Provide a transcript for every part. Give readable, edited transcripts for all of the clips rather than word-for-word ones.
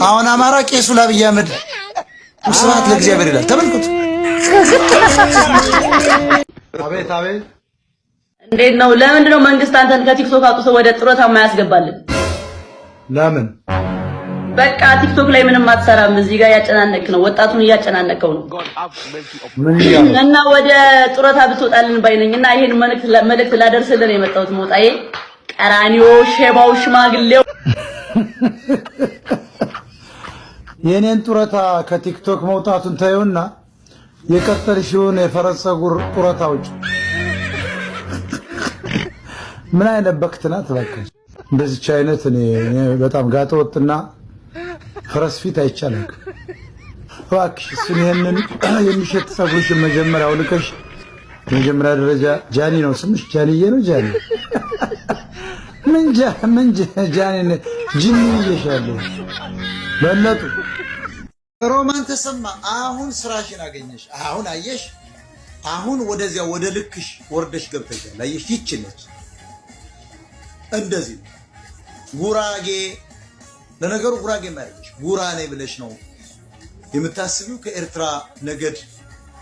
አሁን አማራ ቄሱ ለአብይ አህመድ ስብሐት ለእግዚአብሔር ይላል። ተመልከቱ። አቤት አቤት፣ እንዴት ነው? ለምንድን ነው መንግስት አንተን ከቲክቶክ አውጥቶ ወደ ጡረታ የማያስገባልን? ለምን? በቃ ቲክቶክ ላይ ምንም አትሰራም። እዚህ ጋር ያጨናነቅ ነው፣ ወጣቱን እያጨናነቀው ነው። እና ወደ ጡረታ ብትወጣልን ባይነኝና ይሄን መልእክት ላደርስልን የመጣሁት ሞጣዬ ቀራኒዮ ሼባው ሽማግሌው የኔን ጡረታ ከቲክቶክ መውጣቱን ታዩና የቀጠልሽውን የፈረስ ፀጉር ጡረታዎች ምን አይነት በክት ናት እባክሽ። እንደዚች አይነት እኔ በጣም ጋጠ ወጥና ፈረስ ፊት አይቻልም እባክሽ። እሱን ይሄንን የሚሸት ፀጉርሽን መጀመሪያ አውልቀሽ መጀመሪያ ደረጃ ጃኒ ነው ስምሽ፣ ጃኒዬ ነው ጃኒ ምን ጃኒ ጅኒ ይሻለው በለጡ። ሮማን ተሰማ አሁን ስራሽን አገኘሽ። አሁን አየሽ፣ አሁን ወደዚያ ወደ ልክሽ ወርደሽ ገብተሻል። አየሽ፣ ይችላል እንደዚህ ጉራጌ። ለነገሩ ጉራጌ ማለት ጉራ ነኝ ብለሽ ነው የምታስቢው። ከኤርትራ ነገድ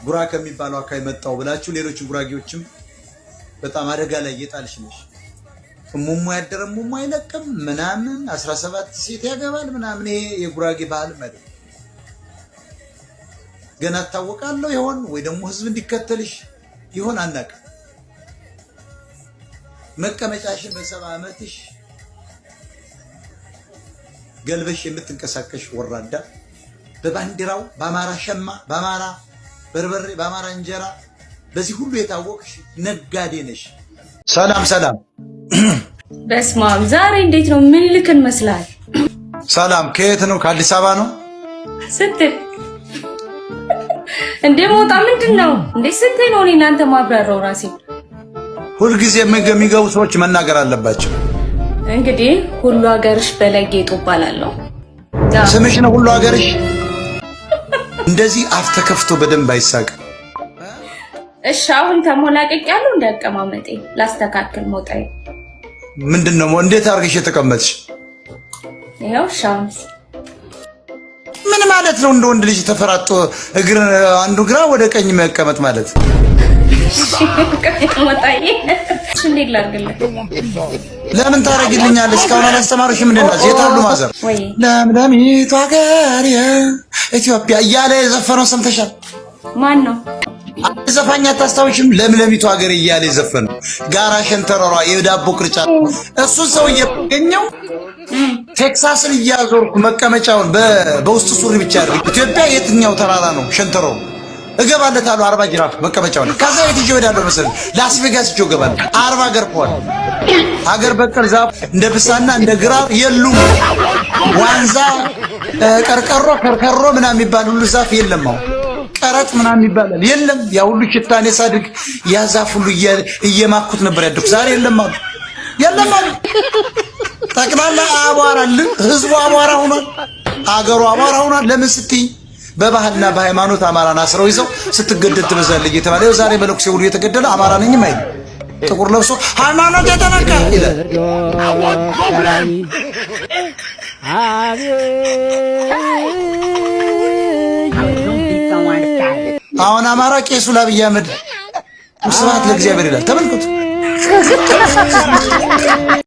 ጉራ ከሚባለው አካባቢ መጣው ብላችሁ ሌሎችን ጉራጌዎችም በጣም አደጋ ላይ እየጣልሽ ነሽ። እሙሙ ያደረ እሙሙ አይለቅም ምናምን 17 ሴት ያገባል ምናምን። ይሄ የጉራጌ ባህል ማለት ገና ታወቃለሁ ይሆን ወይ ደግሞ ህዝብ እንዲከተልሽ ይሆን አናውቅም። መቀመጫሽን በ70 ዓመትሽ ገልበሽ የምትንቀሳቀሽ ወራዳ፣ በባንዲራው በአማራ ሸማ፣ በአማራ በርበሬ፣ በአማራ እንጀራ፣ በዚህ ሁሉ የታወቅሽ ነጋዴ ነሽ። ሰላም ሰላም። በስማም ዛሬ እንዴት ነው? ምን ልክን መስላል? ሰላም ከየት ነው? ከአዲስ አበባ ነው ስትል እንዴ ሞጣ ምንድን ነው እንዴ ስትል ነው? እናንተ ማብራራው ራሴ ሁልጊዜ የሚገቡ ሰዎች መናገር አለባቸው። እንግዲህ ሁሉ ሀገርሽ በላይ ጌጡ እባላለሁ። ስምሽ ነው ሁሉ ሀገርሽ። እንደዚህ አፍ ተከፍቶ በደንብ አይሳቅም። እሺ አሁን ተሞላቀቅ ያለው እንዳቀማመጤ ላስተካክል። ሞጣዬ ምንድነው? እንዴት አድርገሽ የተቀመጥሽ? ይሄው ሻንስ ምን ማለት ነው? እንደ ወንድ ልጅ ተፈራጦ እግር አንዱ ግራ ወደ ቀኝ መቀመጥ ማለት ሞጣዬ እንዴት ላድርግልህ? ለምን ታረጊልኛለሽ? እስካሁን አላስተማርሽም? ምንድነው የታሉ ማዘር? ለምለሚቱ ሀገር ኢትዮጵያ እያለ የዘፈነው ሰምተሻል? ማን ነው ዘፋኝ አታስታውሽም? ለምለሚቱ ሀገር እያለ የዘፈነው ጋራ ሸንተረሯ የዳቦ ቅርጫት። እሱን ሰውዬ ባገኘው ቴክሳስን እያዞርኩ መቀመጫውን በውስጥ ሱሪ ብቻ አድርግ። ኢትዮጵያ የትኛው ተራራ ነው ሸንተረሩ? እገባለታለሁ 40 ጅራፍ መቀመጫው ነው። ከዛ የት ይዤው እሄዳለሁ መሰለኝ? ላስ ቬጋስ ይዤው እገባለሁ። 40 ሀገር ፖል ሀገር በቀል ዛፍ እንደ ብሳና እንደ ግራር የሉም። ዋንዛ፣ ቀርቀሮ፣ ከርከሮ ምናምን የሚባል ሁሉ ዛፍ የለም። አሁን ቀረጥ ምናምን ይባላል የለም። ያ ሁሉ ሽታኔ ሳድግ ያ ዛፍ ሁሉ እየማኩት ነበር ያደኩ። ዛሬ የለም አሉ የለም አሉ። ጠቅላላ አቧራ፣ ህዝቡ አቧራ ሆኗል። አገሩ አቧራ ሆኗል። ለምን ስትይ በባህልና በሃይማኖት አማራን አስረው ይዘው ስትገደድ ትበዛለህ እየተባለ ይኸው ዛሬ መለኩሴ ሁሉ የተገደለ አማራ ነኝም አይደል? ጥቁር ለብሶ ሃይማኖት የተነካ ይላል። አሁን አማራ ቄሱ ለአብይ አህመድ ስብሐት ለእግዚአብሔር ይላል። ተመልከቱ።